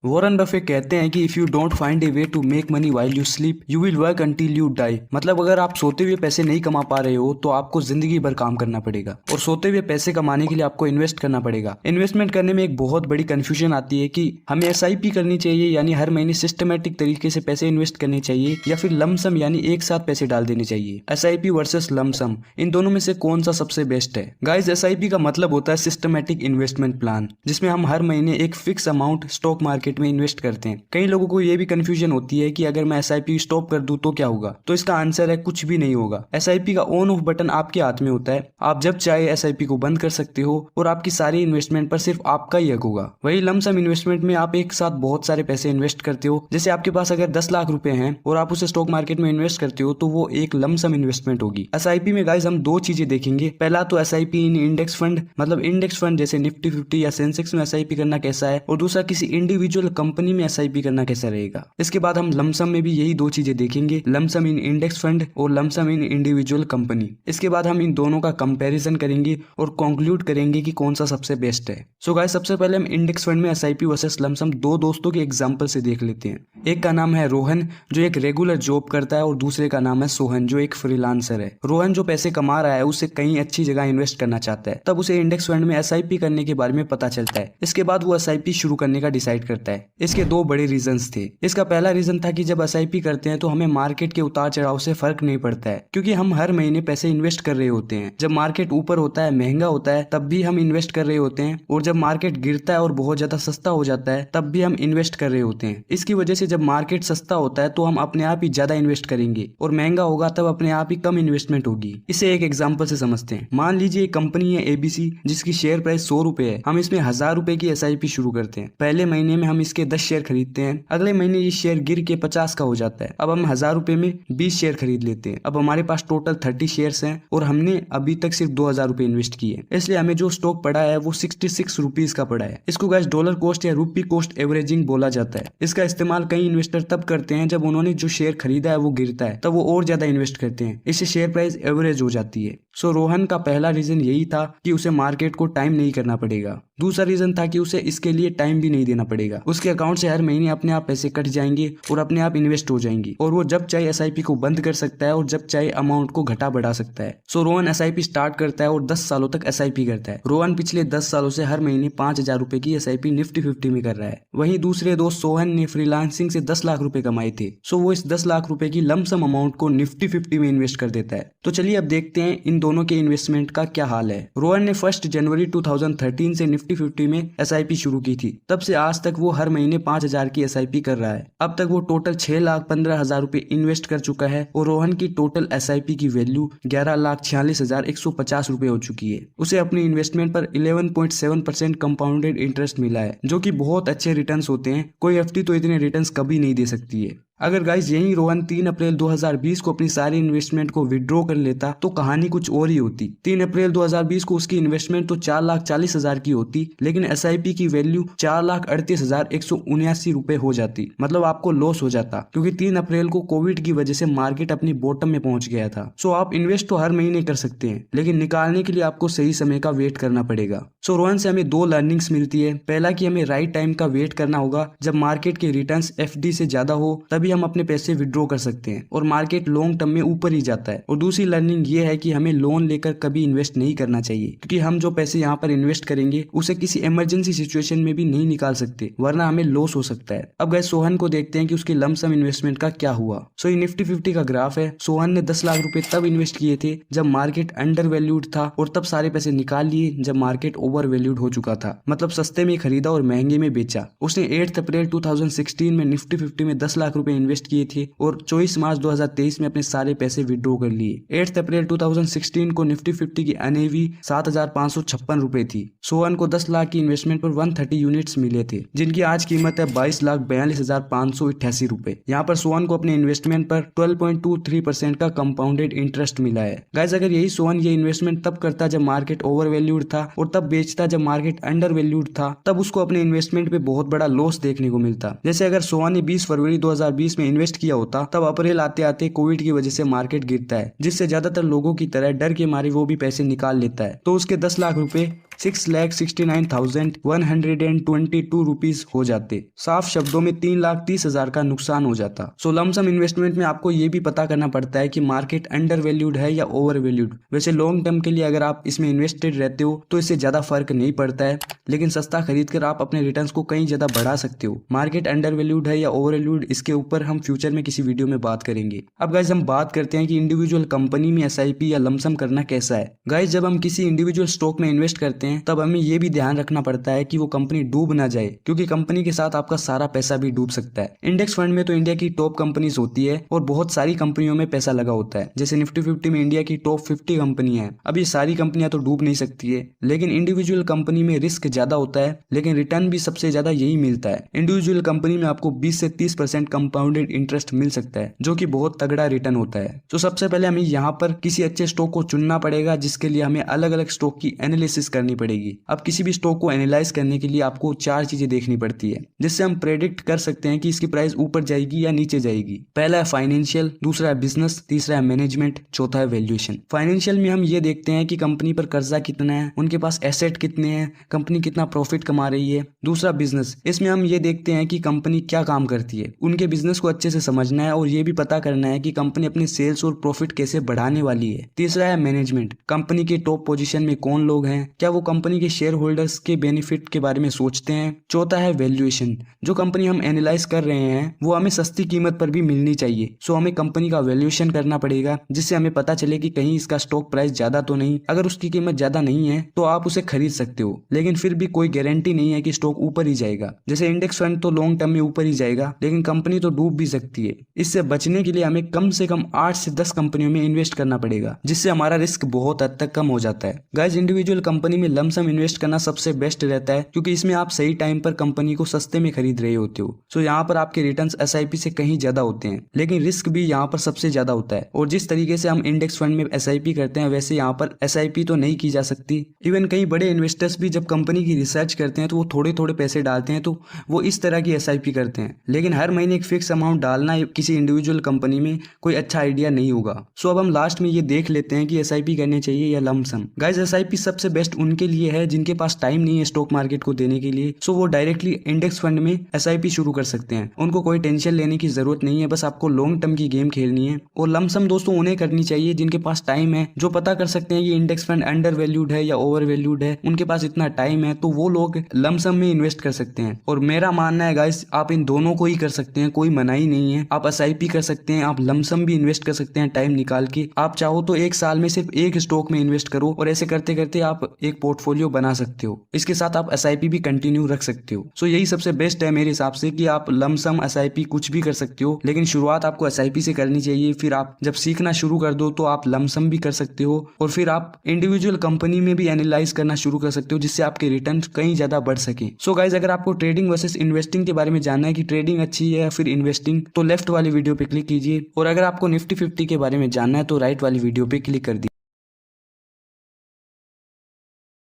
Warren Buffett कहते हैं कि if you don't find a way to make money while you sleep you will work until you die. मतलब अगर आप सोते हुए पैसे नहीं कमा पा रहे हो तो आपको जिंदगी भर काम करना पड़ेगा और सोते हुए पैसे कमाने के लिए आपको इन्वेस्ट करना पड़ेगा। इन्वेस्टमेंट करने में एक बहुत बड़ी कंफ्यूजन आती है कि हमें एसआईपी करनी चाहिए यानी हर महीने सिस्टमेटिक तरीके से पैसे इन्वेस्ट करने चाहिए या फिर लमसम यानी एक साथ पैसे डाल देने चाहिए। एसआईपी वर्सेस लमसम, इन दोनों में से कौन सा सबसे बेस्ट है? गाइस, एसआईपी का मतलब होता है सिस्टमेटिक इन्वेस्टमेंट प्लान, जिसमें हम हर महीने एक फिक्स अमाउंट स्टॉक मार्केट में इन्वेस्ट करते हैं। कई लोगों को ये भी कंफ्यूजन होती है कि अगर मैं एसआईपी स्टॉप कर दूं तो क्या होगा? तो इसका आंसर है कुछ भी नहीं होगा। एसआईपी का ऑन ऑफ बटन आपके हाथ में होता है। आप जब चाहे एसआईपी को बंद कर सकते हो और आपकी सारी इन्वेस्टमेंट पर सिर्फ आपका ही हक होगा। वही लमसम इन्वेस्टमेंट में आप एक साथ बहुत सारे पैसे इन्वेस्ट करते हो। जैसे आपके पास अगर 10 लाख रुपए हैं और आप उसे स्टॉक मार्केट में इन्वेस्ट करते हो तो वो एक लमसम इन्वेस्टमेंट होगी। एसआईपी में गाइस हम दो चीजें देखेंगे। पहला तो एसआईपी इन इंडेक्स फंड, मतलब इंडेक्स फंड जैसे निफ्टी 50 या सेंसेक्स में एसआईपी करना कैसा है, और दूसरा किसी इंडिविजुअल कंपनी में एसआईपी करना कैसा रहेगा। इसके बाद हम लमसम में भी यही दो चीजें देखेंगे, लमसम इन इंडेक्स फंड और लमसम इन इंडिविजुअल कंपनी। इसके बाद हम इन दोनों का कंपैरिजन करेंगे और कंक्लूड करेंगे कि कौन सा सबसे बेस्ट है। सो गाइस, सबसे पहले हम इंडेक्स फंड में एसआईपी वर्सेस लमसम दो दोस्तों के एग्जांपल से देख लेते हैं। एक का नाम है रोहन जो एक रेगुलर जॉब करता है और दूसरे का नाम है सोहन जो एक फ्रीलांसर है। रोहन जो पैसे कमा रहा है उसे कहीं अच्छी जगह इन्वेस्ट करना चाहता है, तब उसे इंडेक्स फंड में एसआईपी करने के बारे में पता चलता है। इसके बाद वो एसआईपी शुरू करने का डिसाइड करता है। इसके दो बड़े रीजंस थे। इसका पहला रीजन था कि जब एसआईपी करते हैं तो हमें मार्केट के उतार चढ़ाव से फर्क नहीं पड़ता है, क्योंकि हम हर महीने पैसे इन्वेस्ट कर रहे होते हैं। जब मार्केट ऊपर होता है, महंगा होता है, तब भी हम इन्वेस्ट कर रहे होते हैं, और जब मार्केट गिरता है और बहुत ज्यादा सस्ता हो जाता है तब भी हम इन्वेस्ट कर रहे होते हैं। इसकी वजह से जब मार्केट सस्ता होता है तो हम अपने आप ही ज्यादा इन्वेस्ट करेंगे और महंगा होगा तब अपने आप ही कम इन्वेस्टमेंट होगी। इसे एक एग्जांपल से समझते हैं। मान लीजिए एक कंपनी है एबीसी जिसकी शेयर प्राइस 100 रुपए है। हम इसमें 1000 रुपए की एसआईपी शुरू करते हैं। पहले महीने में हम इसके 10 शेयर खरीदते हैं। अगले महीने ये शेयर गिर के 50 का हो जाता है। अब हम 1000 रुपए में 20 शेयर खरीद लेते हैं। अब हमारे पास टोटल 30 शेयर्स हैं और हमने अभी तक सिर्फ 2000 रुपए इन्वेस्ट किए, इसलिए हमें जो स्टॉक पड़ा है वो 66 रुपीज का पड़ा है। इसको गाइस डॉलर कॉस्ट या रूपी कॉस्ट एवरेजिंग बोला जाता है। इसका इस्तेमाल कई इन्वेस्टर तब करते हैं जब उन्होंने जो शेयर खरीदा है वो गिरता है, तब वो और ज्यादा इन्वेस्ट करते हैं। इससे शेयर प्राइस एवरेज हो जाती है। सो रोहन का पहला रीजन यही था कि उसे मार्केट को टाइम नहीं करना पड़ेगा। दूसरा रीजन था कि उसे इसके लिए टाइम भी नहीं देना पड़ेगा। उसके अकाउंट से हर महीने अपने आप पैसे कट जाएंगे और अपने आप इन्वेस्ट हो जाएंगी, और वो जब चाहे एसआईपी को बंद कर सकता है और जब चाहे अमाउंट को घटा बढ़ा सकता है। सो रोहन एसआईपी स्टार्ट करता है और 10 सालों तक एसआईपी करता है। रोहन पिछले 10 सालों से हर महीने 5000 रुपए की एसआईपी निफ्टी 50 में कर रहा है। वहीं दूसरे दोस्त सोहन ने फ्रीलांसिंग से 10 लाख रुपए कमाए थे। सो वो इस 10 लाख रुपए की लमसम अमाउंट को निफ्टी 50 में इन्वेस्ट कर देता है। तो चलिए अब देखते हैं इन दोनों के इन्वेस्टमेंट का क्या हाल है। रोहन ने 1 जनवरी 2013 से निफ्टी 50 में एसआईपी शुरू की थी। तब से आज तक वो हर महीने 5000 की एसआईपी कर रहा है। अब तक वो टोटल 6,15,000 रुपए इन्वेस्ट कर चुका है और रोहन की टोटल एसआईपी की वैल्यू 11,46,150 रुपए हो चुकी है। उसे अपनी इन्वेस्टमेंट पर 11.7% कंपाउंडेड इंटरेस्ट मिला है, जो कि बहुत अच्छे रिटर्न्स होते हैं। कोई एफडी तो इतने रिटर्न्स कभी नहीं दे सकती है। अगर गाइस यही रोहन 3 अप्रैल 2020 को अपनी सारी इन्वेस्टमेंट को विड्रॉ कर लेता तो कहानी कुछ और ही होती। 3 अप्रैल 2020 को उसकी इन्वेस्टमेंट तो 4,40,000 की होती, लेकिन एसआईपी की वैल्यू 4,38,179 रुपए हो जाती। मतलब आपको लॉस हो जाता, क्योंकि 3 अप्रैल को कोविड की वजह से मार्केट अपनी बॉटम में पहुंच गया था। सो आप इन्वेस्ट तो हर महीने कर सकते हैं, लेकिन निकालने के लिए आपको सही समय का वेट करना पड़ेगा। सो रोहन से हमें 2 लर्निंग्स मिलती है। पहला कि हमें राइट टाइम का वेट करना होगा। जब मार्केट के रिटर्न्स एफडी से ज्यादा हो तभी हम अपने पैसे विड्रॉ कर सकते हैं और मार्केट लॉन्ग टर्म में ऊपर ही जाता है। और दूसरी लर्निंग ये है कि हमें लोन लेकर कभी इन्वेस्ट नहीं करना चाहिए, क्योंकि हम जो पैसे यहाँ पर इन्वेस्ट करेंगे उसे किसी इमरजेंसी सिचुएशन में भी नहीं निकाल सकते, वरना हमें लॉस हो सकता है। अब गए सोहन को देखते हैं कि उसकी लमसम इन्वेस्टमेंट का क्या हुआ। सो ये निफ्टी 50 का ग्राफ है। सोहन ने 10 लाख रुपए तब इन्वेस्ट किए थे जब मार्केट अंडर वैल्यूड था, और तब सारे पैसे निकाल लिए जब मार्केट ओवर वैल्यूड हो चुका था। मतलब सस्ते में खरीदा और महंगे में बेचा। उसने 8 अप्रैल 2016 में निफ्टी 50 में 10 लाख रुपए इन्वेस्ट किए थे और 24 मार्च 2023 में अपने सारे पैसे विड्रॉ कर लिए। 8 अप्रैल 2016 को निफ्टी 50 की एनएवी 7,556 रुपए थी। सोहन को 10 लाख की इन्वेस्टमेंट पर 130 यूनिट्स मिले थे, जिनकी आज कीमत है 22,42,588 रुपए। यहाँ पर सोहन को अपने इन्वेस्टमेंट पर 12.23% का कंपाउंडेड इंटरेस्ट मिला है। गाइस, अगर यही सोहन ये इन्वेस्टमेंट तब करता जब मार्केट ओवर वैल्यूड था और तब बेचता जब मार्केट अंडर वैल्यूड था, तब उसको अपने इन्वेस्टमेंट पे बहुत बड़ा लॉस देखने को मिलता। जैसे अगर सोहन ने 20 फरवरी 2020 में इन्वेस्ट किया होता, तब अप्रैल आते आते कोविड की वजह से मार्केट गिरता है, जिससे ज्यादातर लोगों की तरह डर के मारे वो भी पैसे निकाल लेता है। तो उसके 10 लाख रुपए 6,69,122 रुपीज हो जाते। साफ शब्दों में 3,30,000 का नुकसान हो जाता। सो लमसम इन्वेस्टमेंट में आपको ये भी पता करना पड़ता है कि मार्केट अंडर वैल्यूड है या ओवर वैल्यूड। वैसे लॉन्ग टर्म के लिए अगर आप इसमें इन्वेस्टेड रहते हो तो इससे ज्यादा फर्क नहीं पड़ता है, लेकिन सस्ता खरीद कर आप अपने रिटर्न्स को कहीं ज्यादा बढ़ा सकते हो। मार्केट अंडर वैल्यूड है या ओवर वैल्यूड, इसके ऊपर हम फ्यूचर में किसी वीडियो में बात करेंगे। अब गाइज हम बात करते हैं कि इंडिविजुअल कंपनी में एसआईपी या लमसम करना कैसा है। गाइज जब हम किसी इंडिविजुअल स्टॉक में इन्वेस्ट करते हैं तब हमें यह भी ध्यान रखना पड़ता है कि वो कंपनी डूब ना जाए, क्योंकि कंपनी के साथ आपका सारा पैसा भी डूब सकता है। इंडेक्स फंड में तो इंडिया की टॉप कंपनीज होती है और बहुत सारी कंपनियों में पैसा लगा होता है। जैसे निफ्टी 50 में इंडिया की टॉप 50 कंपनियां हैं। अब ये सारी कंपनियां तो डूब नहीं सकती है, लेकिन इंडिविजुअल कंपनी में रिस्क ज्यादा होता है, लेकिन रिटर्न भी सबसे ज्यादा यही मिलता है। इंडिविजुअल कंपनी में आपको 20 से 30% कंपाउंडेड इंटरेस्ट मिल सकता है, जो कि बहुत तगड़ा रिटर्न होता है। तो सबसे पहले हमें यहाँ पर किसी अच्छे स्टॉक को चुनना पड़ेगा, जिसके लिए हमें अलग अलग स्टॉक की एनालिसिस करनी पड़ेगी। अब किसी भी स्टॉक को एनालाइज करने के लिए आपको 4 चीजें देखनी पड़ती है, जिससे हम प्रेडिक्ट कर सकते हैं कि इसकी प्राइस ऊपर जाएगी या नीचे जाएगी। पहला है फाइनेंशियल, दूसरा है बिजनेस, तीसरा है मैनेजमेंट, चौथा है वैल्यूएशन। फाइनेंशियल में हम ये देखते हैं कि कंपनी पर कर्जा कितना है, उनके पास एसेट कितने हैं, कंपनी कितना प्रॉफिट कमा रही है। दूसरा बिजनेस, इसमें हम ये देखते हैं कि कंपनी क्या काम करती है, उनके बिजनेस को अच्छे से समझना है और ये भी पता करना है कि कंपनी अपनी सेल्स और प्रॉफिट कैसे बढ़ाने वाली है। तीसरा है मैनेजमेंट, कंपनी के टॉप पोजीशन में कौन लोग हैं, क्या वो कंपनी के शेयर होल्डर्स के बेनिफिट के बारे में सोचते हैं। चौथा है वैल्यूएशन, जो कंपनी हम एनालाइज कर रहे हैं वो हमें सस्ती कीमत पर भी मिलनी चाहिए। सो हमें कंपनी का वैल्यूएशन करना पड़ेगा, जिससे हमें पता चले कि कहीं इसका स्टॉक प्राइस ज्यादा तो नहीं। अगर उसकी कीमत ज्यादा नहीं है तो आप उसे खरीद सकते हो, लेकिन फिर भी कोई गारंटी नहीं है कि स्टॉक ऊपर ही जाएगा। जैसे इंडेक्स फंड तो लॉन्ग टर्म में ऊपर ही जाएगा, लेकिन कंपनी तो डूब भी सकती है। इससे बचने के लिए हमें कम से कम 8 से 10 कंपनियों में इन्वेस्ट करना पड़ेगा, जिससे हमारा रिस्क बहुत हद तक कम हो जाता है। गाइस इंडिविजुअल कंपनी में लमसम इन्वेस्ट करना सबसे बेस्ट रहता है, क्योंकि इसमें आप सही टाइम पर कंपनी को सस्ते में खरीद रहे होते हो। सो यहाँ पर आपके रिटर्न्स एसआईपी से कहीं ज्यादा होते हैं, लेकिन रिस्क भी यहाँ पर सबसे ज्यादा होता है। और जिस तरीके से हम इंडेक्स फंड में एसआईपी करते हैं, वैसे यहाँ पर एसआईपी तो नहीं की जा सकती। इवन कई बड़े इन्वेस्टर्स भी जब कंपनी की रिसर्च करते हैं तो वो थोड़े थोड़े पैसे डालते हैं, तो वो इस तरह की एसआईपी करते हैं। लेकिन हर महीने एक फिक्स अमाउंट डालना किसी इंडिविजुअल कंपनी में कोई अच्छा आइडिया नहीं होगा। सो अब हम लास्ट में ये देख लेते हैं कि एसआईपी करनी चाहिए या लमसम। गाइस एसआईपी सबसे बेस्ट उनके लिए है जिनके पास टाइम नहीं है स्टॉक मार्केट को देने के लिए। सो वो डायरेक्टली इंडेक्स फंड में एसआईपी शुरू कर सकते हैं, उनको कोई टेंशन लेने की जरूरत नहीं है, बस आपको लॉन्ग टर्म की गेम खेलनी है। और लमसम दोस्तों उन्हें करनी चाहिए जिनके पास टाइम है, जो पता कर सकते हैं कि इंडेक्स फंड अंडर वैल्यूड है या ओवर वैल्यूड है, उनके पास इतना टाइम है, तो वो लोग लमसम में इन्वेस्ट कर सकते हैं। और मेरा मानना है गाइस आप इन दोनों को ही कर सकते हैं, कोई मनाही नहीं है। आप एसआईपी कर सकते हैं, आप लमसम भी इन्वेस्ट कर सकते हैं टाइम निकाल के। आप चाहो तो एक साल में सिर्फ एक स्टॉक में इन्वेस्ट करो, और ऐसे करते करते आप एक पोर्टफोलियो बना सकते हो। इसके साथ आप एसआईपी भी कंटिन्यू रख सकते हो। सो यही सबसे बेस्ट है मेरे हिसाब से कि आप लमसम एसआईपी कुछ भी कर सकते हो, लेकिन शुरुआत आपको एसआईपी से करनी चाहिए। फिर आप जब सीखना शुरू कर दो तो आप लमसम भी कर सकते हो, और फिर आप इंडिविजुअल कंपनी में भी एनालाइज करना शुरू कर सकते हो, जिससे आपके रिटर्न कहीं ज्यादा बढ़ सके। सो गाइज अगर आपको ट्रेडिंग वर्सेस इन्वेस्टिंग के बारे में जानना है कि ट्रेडिंग अच्छी है या फिर इन्वेस्टिंग, तो लेफ्ट वाली वीडियो पे क्लिक कीजिए। और अगर आपको निफ्टी 50 के बारे में जानना है तो राइट वाली वीडियो पे क्लिक कर दीजिए।